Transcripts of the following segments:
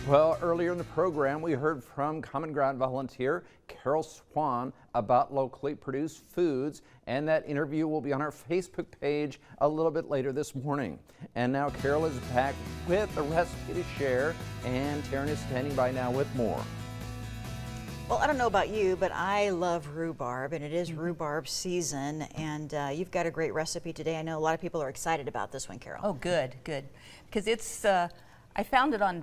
Well, earlier in the program, we heard from CommonGround volunteer Karol Swan about locally produced foods, and that interview will be on our Facebook page a little bit later this morning. And now Karol is back with a recipe to share, and Taryn is standing by now with more. Well, I don't know about you, but I love rhubarb, and it is rhubarb season, and you've got a great recipe today. I know a lot of people are excited about this one, Karol. Oh, good. Because it's, I found it on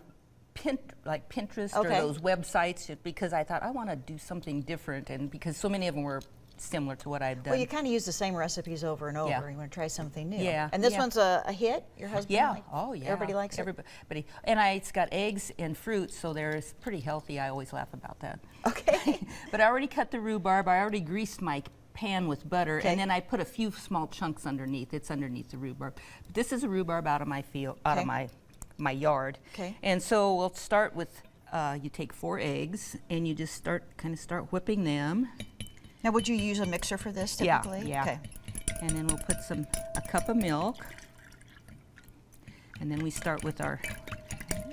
Pinterest or those websites because I thought I want to do something different, and because so many of them were similar to what I've done. Well, you kind of use the same recipes over and over. Yeah. You want to try something new. Yeah. And this one's a hit? Your husband likes? Oh, yeah. Everybody likes it? Everybody. And it's got eggs and fruit, so it's pretty healthy. I always laugh about that. Okay. But I already cut the rhubarb. I already greased my pan with butter, Okay. and then I put a few small chunks underneath. It's underneath the rhubarb. This is a rhubarb out of my field, out of my yard. Okay. And so we'll start with, you take 4 eggs, and you just start whipping them. Now, would you use a mixer for this typically? Yeah. Okay. And then we'll put a cup of milk. And then we start with our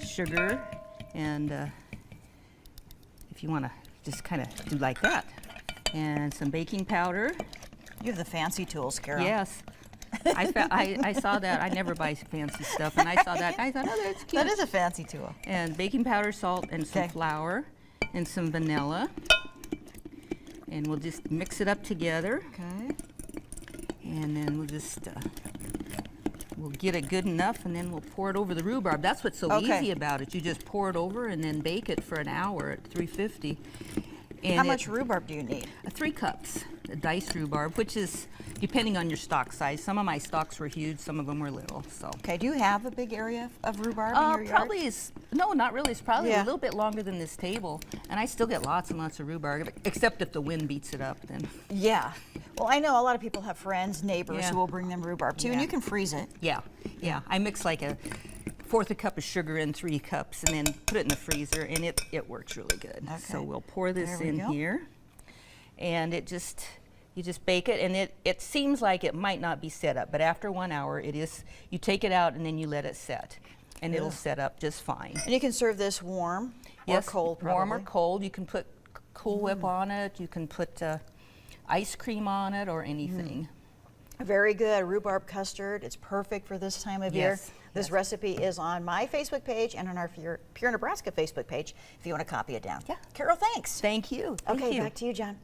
sugar, and if you want to just kind of do like that. And some baking powder. You have the fancy tools, Karol. Yes. I saw that. I never buy fancy stuff, and I saw that. I thought, oh, that's cute. That is a fancy tool. And baking powder, salt, and some flour, and some vanilla. And we'll just mix it up together. Okay. And then we'll just, we'll get it good enough, and then we'll pour it over the rhubarb. That's what's so easy about it. You just pour it over and then bake it for an hour at 350. And how much rhubarb do you need? 3 cups, diced rhubarb, which is depending on your stalk size. Some of my stalks were huge, some of them were little. So. Okay, do you have a big area of rhubarb in your yard? Probably no, not really. It's probably a little bit longer than this table, and I still get lots and lots of rhubarb, except if the wind beats it up, then. Yeah. Well, I know a lot of people have friends, neighbors who will bring them rhubarb too, and you can freeze it. Yeah. I mix like a 1/4 cup of sugar in 3 cups, and then put it in the freezer, and it works really good. Okay. So we'll pour this in here, and you just bake it, and it seems like it might not be set up, but after 1 hour, it is. You take it out and then you let it set, and it'll set up just fine. And you can serve this warm or cold, probably. Warm or cold. You can put Cool Whip on it. You can put ice cream on it or anything. Very good. Rhubarb custard. It's perfect for this time of year. This recipe is on my Facebook page and on our Pure Nebraska Facebook page if you want to copy it down. Yeah. Karol, thanks. Thank you. Okay, back to you, John.